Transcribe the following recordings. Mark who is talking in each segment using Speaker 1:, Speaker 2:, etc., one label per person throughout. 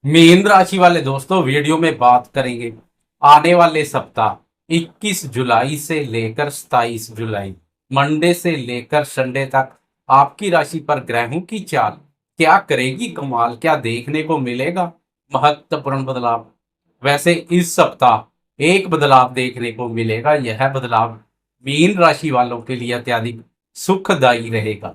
Speaker 1: Mean राशि वाले दोस्तों, वीडियो में बात करेंगे आने वाले सप्ताह 21 जुलाई से लेकर 27 जुलाई, मंडे से लेकर संडे तक आपकी राशि पर ग्रहों की चाल क्या करेगी कमाल। क्या देखने को मिलेगा महत्वपूर्ण बदलाव। वैसे इस सप्ताह एक बदलाव देखने को मिलेगा। यह बदलाव मीन राशि वालों के लिए अत्यधिक सुखदायी रहेगा।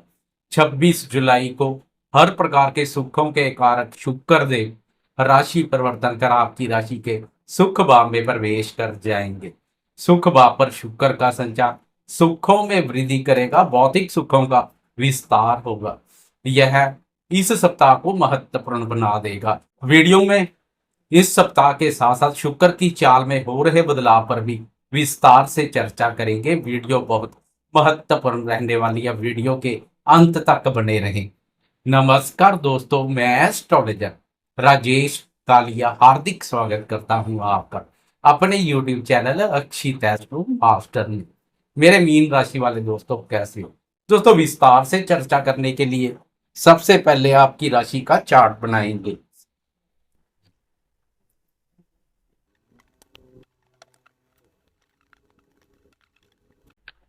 Speaker 1: 26 जुलाई को हर प्रकार के सुखों के कारक शुक्र देव राशि परिवर्तन कर आपकी राशि के सुख भाव में प्रवेश कर जाएंगे। सुख भाव पर शुक्र का संचार सुखों में वृद्धि करेगा, भौतिक सुखों का विस्तार होगा। यह इस सप्ताह को महत्वपूर्ण बना देगा। वीडियो में इस सप्ताह के साथ साथ शुक्र की चाल में हो रहे बदलाव पर भी विस्तार से चर्चा करेंगे। वीडियो बहुत महत्वपूर्ण रहने वाली है, वीडियो के अंत तक बने रहें। नमस्कार दोस्तों, मैं एस्ट्रोलॉजर राजेश कालिया हार्दिक स्वागत करता हूं आपका अपने YouTube चैनल अक्षित एस्ट्रो मास्टर में। मेरे मीन राशि वाले दोस्तों, कैसे हो दोस्तों। विस्तार से चर्चा करने के लिए सबसे पहले आपकी राशि का चार्ट बनाएंगे।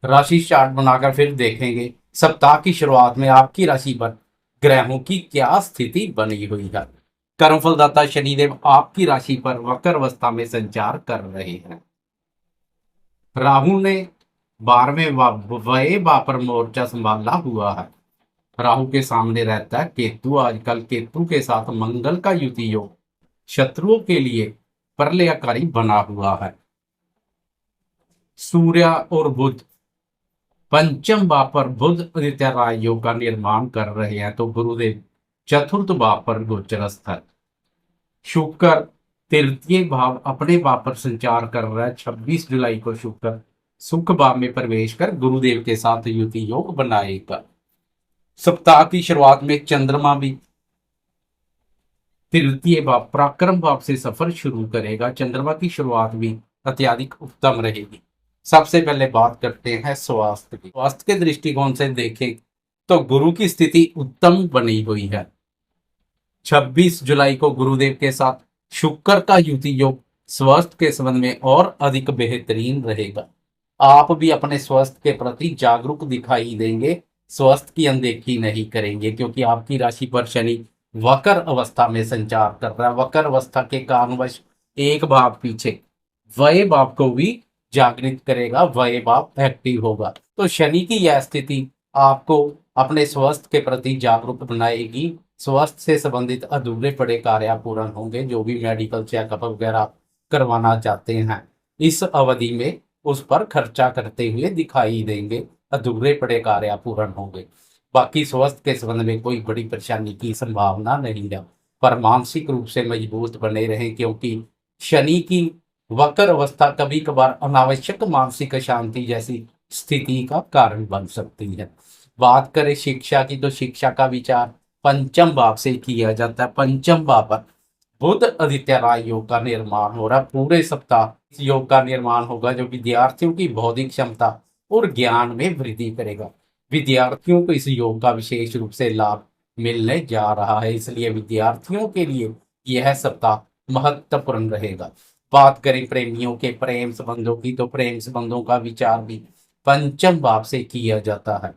Speaker 1: राशि चार्ट बनाकर फिर देखेंगे सप्ताह की शुरुआत में आपकी राशि पर ग्रहों की क्या स्थिति बनी हुई है। कर्मफलदाता शनिदेव आपकी राशि पर वक्र अवस्था में संचार कर रहे हैं। राहु ने 12वें व्यय पर मोर्चा संभाला हुआ है। राहु के सामने रहता है केतु। आजकल केतु के साथ मंगल का युति योग शत्रुओं के लिए प्रलयकारी बना हुआ है। सूर्य और बुध पंचम भाव पर बुध आदित्य राय योग का निर्माण कर रहे हैं, तो गुरुदेव चतुर्थ भाव पर गोचरस्थ है। शुक्र तृतीय भाव अपने भाव पर संचार कर रहा है। 26 जुलाई को शुक्र सुख भाव में प्रवेश कर गुरुदेव के साथ युति योग बनाएगा। सप्ताह की शुरुआत में चंद्रमा भी तृतीय भाव पराक्रम भाव से सफर शुरू करेगा। चंद्रमा की शुरुआत भी अत्यधिक उत्तम रहेगी। सबसे पहले बात करते हैं स्वास्थ्य की। स्वास्थ्य के दृष्टिकोण से देखें तो गुरु की स्थिति उत्तम बनी हुई है। 26 जुलाई को गुरुदेव के साथ शुक्र का युति योग स्वास्थ्य के संबंध में और अधिक बेहतरीन रहेगा। आप भी अपने स्वास्थ्य के प्रति जागरूक दिखाई देंगे, स्वास्थ्य की अनदेखी नहीं करेंगे, क्योंकि आपकी राशि पर शनि वक्र अवस्था में संचार कर रहा है। वक्र अवस्था के कारणवश एक भाव पीछे व्यय भाव को भी जागृत करेगा, व्यय भाव एक्टिव होगा। तो शनि की यह स्थिति आपको अपने स्वास्थ्य के प्रति जागरूक बनाएगी। स्वास्थ्य से संबंधित अधूरे पड़े कार्य पूर्ण होंगे। जो भी मेडिकल चेकअप वगैरह करवाना चाहते हैं, इस अवधि में उस पर खर्चा करते हुए दिखाई देंगे। अधूरे पड़े कार्य पूर्ण होंगे। बाकी स्वास्थ्य के संबंध में कोई बड़ी परेशानी की संभावना नहीं है, पर मानसिक रूप से मजबूत बने रहें, क्योंकि शनि की वक्र अवस्था कभी कभार अनावश्यक मानसिक अशांति जैसी स्थिति का कारण बन सकती है। बात करें शिक्षा की, तो शिक्षा का विचार पंचम भाव से किया जाता है। पंचम भाव पर बुध आदित्य राय योग का निर्माण हो रहा है। पूरे सप्ताह इस योग का निर्माण होगा, जो विद्यार्थियों की बौद्धिक क्षमता और ज्ञान में वृद्धि करेगा। विद्यार्थियों को इस योग का विशेष रूप से लाभ मिलने जा रहा है, इसलिए विद्यार्थियों के लिए यह सप्ताह महत्वपूर्ण रहेगा। बात करें प्रेमियों के प्रेम संबंधों की, तो प्रेम संबंधों का विचार भी पंचम भाव से किया जाता है।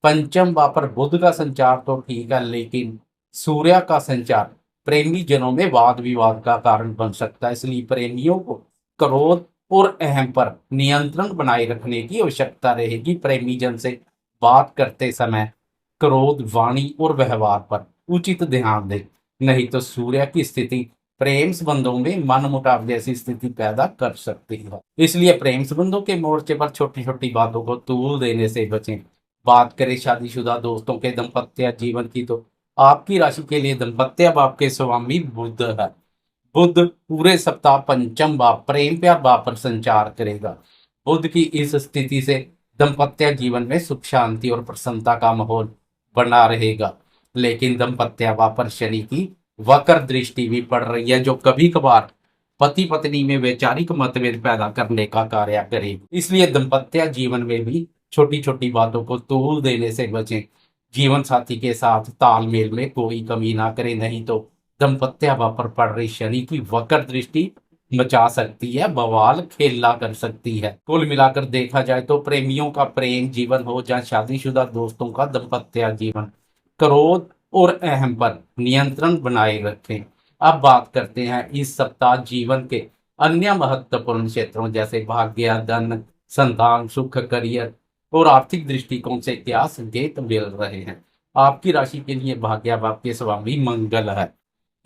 Speaker 1: पंचम भाव पर बुध का संचार तो ठीक है, लेकिन सूर्य का संचार प्रेमी जनों में वाद विवाद का कारण बन सकता है। इसलिए प्रेमियों को क्रोध और अहम पर नियंत्रण बनाए रखने की आवश्यकता रहेगी। प्रेमी जन से बात करते समय क्रोध, वाणी और व्यवहार पर उचित ध्यान दें, नहीं तो सूर्य की स्थिति प्रेम संबंधों में मनमुटाव जैसी स्थिति पैदा कर सकती है। इसलिए प्रेम संबंधों के मोर्चे पर छोटी छोटी बातों को तूल देने से बचें। बात करें शादीशुदा दोस्तों के दाम्पत्य जीवन की, तो आपकी राशि के लिए दाम्पत्य भाव के स्वामी बुध है। बुध पूरे सप्ताह पंचम भाव प्रेम प्यार भाव पर संचार करेगा। बुध की इस स्थिति से दाम्पत्य जीवन में सुख शांति और प्रसन्नता का माहौल बना रहेगा। लेकिन दाम्पत्य भाव पर शनि की वक्र दृष्टि भी पड़ रही है, जो कभी कभार पति पत्नी में वैचारिक मतभेद पैदा करने का कार्य करेगी। इसलिए दाम्पत्य जीवन में भी छोटी छोटी बातों को तूल देने से बचें। जीवन साथी के साथ तालमेल में कोई कमी ना करें, नहीं तो दाम्पत्य भाव पर पड़ रही शनि की वक्र दृष्टि मचा सकती है, बवाल खेला कर सकती है। कुल मिलाकर देखा जाए तो प्रेमियों का प्रेम जीवन हो या शादीशुदा दोस्तों का दाम्पत्य जीवन, क्रोध और अहम पर नियंत्रण बनाए रखें। अब बात करते हैं इस सप्ताह जीवन के अन्य महत्वपूर्ण क्षेत्रों जैसे भाग्य, धन, संतान, सुख, करियर और आर्थिक दृष्टिकोण से क्या संकेत मिल रहे हैं। आपकी राशि के लिए भाग्य भाव के स्वामी मंगल है।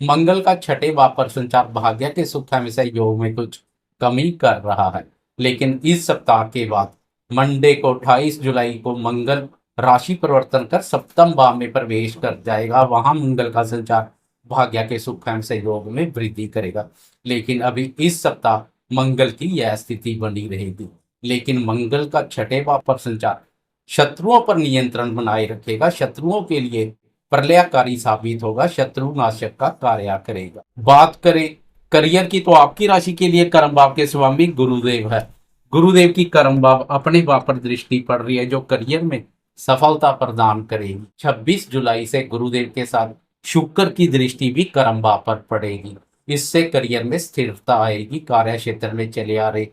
Speaker 1: मंगल का छठे भाव पर संचार भाग्य के सुख विषय योग में कुछ कमी कर रहा है, लेकिन इस सप्ताह के बाद मंडे को 28 जुलाई को मंगल राशि परिवर्तन कर सप्तम भाव में प्रवेश कर जाएगा। वहां मंगल का संचार भाग्य के सुख विषय योग में वृद्धि करेगा, लेकिन अभी इस सप्ताह मंगल की यह स्थिति बनी रहेगी। लेकिन मंगल का छठे भाव पर संचार शत्रुओं पर नियंत्रण बनाए रखेगा, शत्रुओं के लिए प्रलयकारी साबित होगा, शत्रुनाशक का कार्य करेगा। बात करें करियर की तो आपकी राशि के लिए कर्म भाव के स्वामी गुरुदेव है। गुरुदेव की कर्म भाव अपने भाव पर दृष्टि पड़ रही है जो करियर में सफलता प्रदान करेगी। 26 जुलाई से गुरुदेव के साथ शुक्र की दृष्टि भी कर्म भाव पर पड़ेगी। इससे करियर में स्थिरता आएगी, कार्य क्षेत्र में चले आ रहे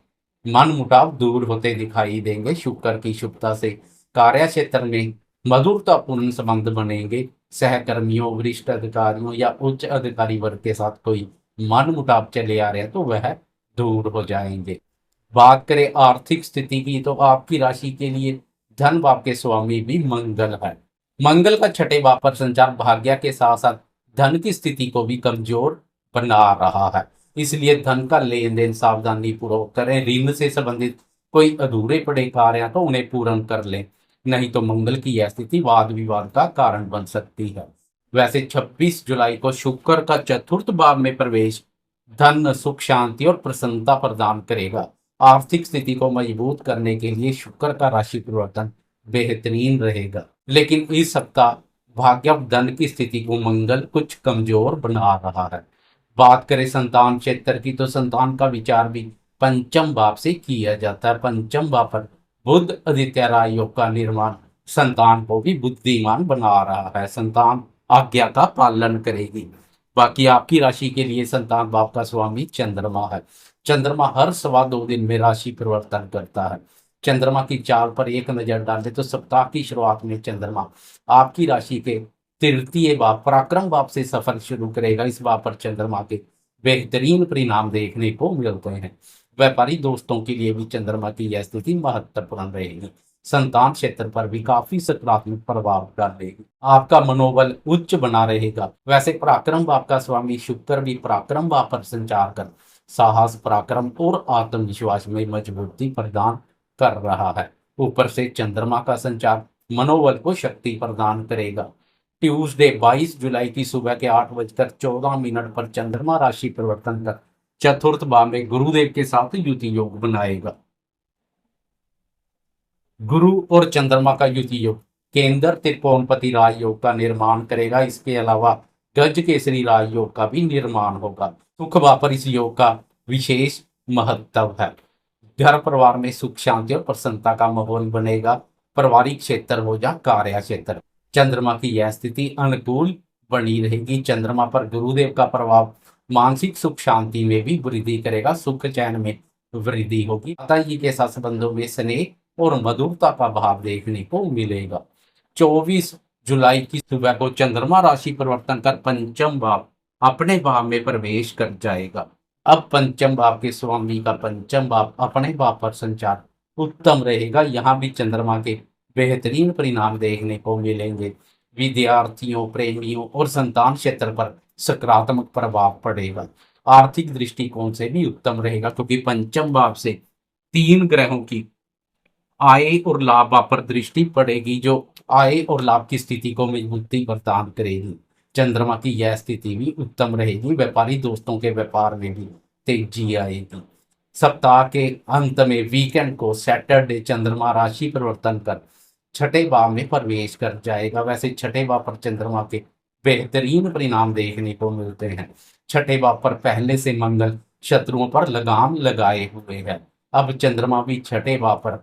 Speaker 1: मन मुटाव दूर होते दिखाई देंगे। शुक्र की शुभता से कार्य क्षेत्र में मधुरतापूर्ण संबंध बनेंगे। सहकर्मियों, वरिष्ठ अधिकारियों या उच्च अधिकारी वर्ग के साथ कोई मन मुटाव चले आ रहे हैं तो वह दूर हो जाएंगे। बात करें आर्थिक स्थिति की तो आपकी राशि के लिए धन भाव के स्वामी भी मंगल है। मंगल का छठे भाव पर संचार भाग्य के साथ साथ धन की स्थिति को भी कमजोर बना रहा है, इसलिए धन का लेन देन सावधानी पूर्वक करें। ऋण से संबंधित कोई अधूरे पड़े कार्य हैं तो उन्हें पूर्ण कर लें, नहीं तो मंगल की यह स्थिति वाद विवाद का कारण बन सकती है। वैसे 26 जुलाई को शुक्र का चतुर्थ भाव में प्रवेश धन, सुख, शांति और प्रसन्नता प्रदान करेगा। आर्थिक स्थिति को मजबूत करने के लिए शुक्र का राशि परिवर्तन बेहतरीन रहेगा, लेकिन इस सप्ताह भाग्य और धन की स्थिति को मंगल कुछ कमजोर बना रहा है। बात करें संतान क्षेत्र की तो संतान का विचार भी पंचम भाव से किया जाता है। पंचम भाव पर बुध आदित्य राय योग का निर्माण संतान को भी बुद्धिमान बना रहा है। संतान आज्ञा का पालन करेगी। बाकी आपकी राशि के लिए संतान भाव का स्वामी चंद्रमा है। चंद्रमा हर 2.25 दिन में राशि परिवर्तन करता है। चंद्रमा की चाल पर एक नजर डालें तो सप्ताह की शुरुआत में चंद्रमा आपकी राशि के तृतीय भाव पराक्रम भाव से सफर शुरू करेगा। इस भाव पर चंद्रमा के बेहतरीन परिणाम देखने को मिलते हैं। व्यापारी दोस्तों के लिए भी चंद्रमा की यह स्थिति महत्वपूर्ण रहेगी। संतान क्षेत्र पर भी काफी सकारात्मक प्रभाव डालेगी। आपका मनोबल उच्च बना रहेगा। वैसे पराक्रम भाव का स्वामी शुक्र भी पराक्रम भाव पर संचार कर साहस, पराक्रम और आत्मविश्वास में मजबूती प्रदान कर रहा है। ऊपर से चंद्रमा का संचार मनोबल को शक्ति प्रदान करेगा। ट्यूसडे 22 जुलाई की सुबह के 8:14 पर चंद्रमा राशि परिवर्तन कर चतुर्थ भाव में गुरुदेव के साथ युति योग बनाएगा। गुरु और चंद्रमा का युति योग केंद्र त्रिकोणपति राज योग का निर्माण करेगा। इसके अलावा गज केसरी राज योग का भी निर्माण होगा। सुख भाव पर इस योग का विशेष महत्व है। घर परिवार में सुख, शांति और प्रसन्नता का माहौल बनेगा। पारिवारिक क्षेत्र हो या कार्य क्षेत्र, चंद्रमा की यह स्थिति अनुकूल बनी रहेगी। चंद्रमा पर गुरुदेव का प्रभाव मानसिक सुख शांति में भी वृद्धि करेगा। सुख चैन में वृद्धि होगी। माताजी के साथ संबंधों में स्नेह और मधुरता का भाव देखने को मिलेगा। 24 जुलाई की सुबह को चंद्रमा राशि परिवर्तन कर पंचम भाव अपने भाव में प्रवेश कर जाएगा। अब पंचम भाव के स्वामी का पंचम भाव अपने भाव पर संचार उत्तम रहेगा। यहाँ भी चंद्रमा के बेहतरीन परिणाम देखने को मिलेंगे। विद्यार्थियों, प्रेमियों और संतान क्षेत्र पर सकारात्मक प्रभाव पड़ेगा। आर्थिक दृष्टिकोण से भी उत्तम रहेगा, क्योंकि पंचम भाव से 3 ग्रहों की आय और लाभ पर दृष्टि पड़ेगी, जो आय और लाभ की स्थिति को मजबूती प्रदान करेगी। चंद्रमा की यह स्थिति भी उत्तम रहेगी। व्यापारी दोस्तों के व्यापार में भी तेजी आएगी। सप्ताह के अंत में वीकेंड को सैटरडे चंद्रमा राशि परिवर्तन कर छठे भाव में प्रवेश कर जाएगा। वैसे छठे भाव पर चंद्रमा के बेहतरीन परिणाम देखने को मिलते हैं। छठे भाव पर पहले से मंगल शत्रुओं पर लगाम लगाए हुए है। अब चंद्रमा भी छठे भाव पर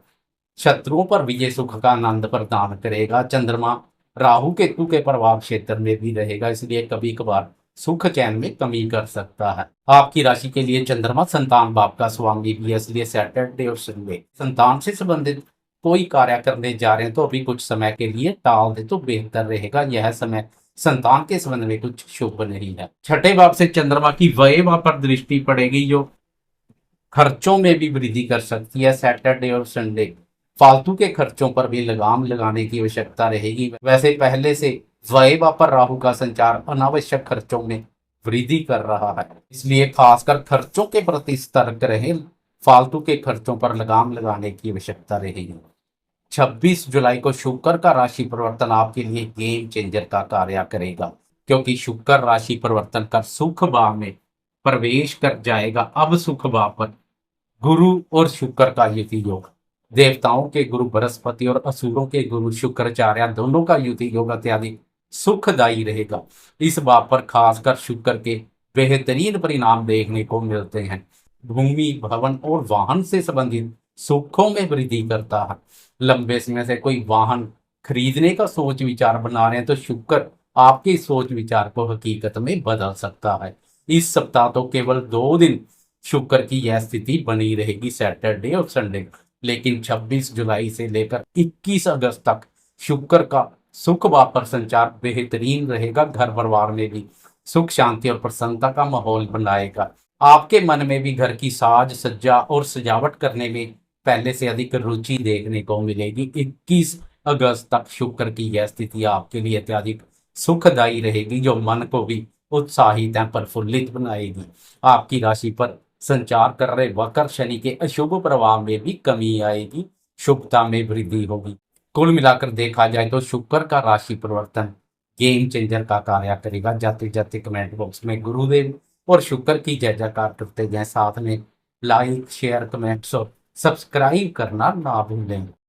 Speaker 1: शत्रुओं पर विजय सुख का आनंद प्रदान करेगा। चंद्रमा राहु केतु के प्रभाव क्षेत्र में भी रहेगा, इसलिए कभी कभार सुख चैन में कमी कर सकता है। आपकी राशि के लिए चंद्रमा संतान भाव का स्वामी भी है, इसलिए सैटरडे और संडे संतान से संबंधित कोई कार्य करने जा रहे हैं तो अभी कुछ समय के लिए टाल दे तो बेहतर रहेगा। यह समय संतान के संबंध में कुछ शुभ नहीं है। छठे भाव से चंद्रमा की व्यय भाव पर दृष्टि पड़ेगी, जो खर्चों में भी वृद्धि कर सकती है। सैटरडे और संडे फालतू के खर्चों पर भी लगाम लगाने की आवश्यकता रहेगी। वैसे पहले से व्यय पर राहु का संचार अनावश्यक खर्चों में वृद्धि कर रहा है, इसलिए खासकर खर्चों के प्रति सतर्क रहे। फालतू के खर्चों पर लगाम लगाने की आवश्यकता रहेगी। 26 जुलाई को शुक्र का राशि परिवर्तन आपके लिए गेम चेंजर का कार्य करेगा, क्योंकि शुक्र राशि परिवर्तन कर सुख भाव में प्रवेश कर जाएगा। अब सुख भाव पर गुरु और शुक्र का युति योग, देवताओं के गुरु बृहस्पति और असुरों के गुरु शुक्राचार्य दोनों का युति योग अत्यधिक सुखदायी रहेगा। इस बात पर खासकर शुक्र के बेहतरीन परिणाम देखने को मिलते हैं। भूमि, भवन और वाहन से संबंधित सुखों में वृद्धि करता है। लंबे समय से कोई वाहन खरीदने का सोच विचार बना रहे हैं तो शुक्र आपके सोच विचार को हकीकत में बदल सकता है। इस सप्ताह तो केवल 2 दिन शुक्र की यह स्थिति बनी रहेगी, सैटरडे और संडे। लेकिन 26 जुलाई से लेकर 21 अगस्त तक शुक्र का सुख भाव पर संचार बेहतरीन रहेगा। घर परिवार में भी सुख, शांति और प्रसन्नता का माहौल बनाएगा। आपके मन में भी घर की साज सज्जा और सजावट करने में पहले से अधिक रुचि देखने को मिलेगी। 21 अगस्त तक शुक्र की यह स्थिति आपके लिए अत्यधिक सुखदायी रहेगी, जो मन को भी उत्साहित एवं प्रफुल्लित बनाएगी। आपकी राशि पर संचार कर रहे वक्र शनि के अशुभ प्रभाव में भी कमी आएगी, शुभता में वृद्धि होगी। कुल मिलाकर देखा जाए तो शुक्र का राशि परिवर्तन गेम चेंजर का कार्य करेगा। जाते जाते कमेंट बॉक्स में गुरुदेव और शुक्र की जय जयकार करते जाएं, साथ में लाइक, शेयर, कमेंट्स और सब्सक्राइब करना ना भूलें।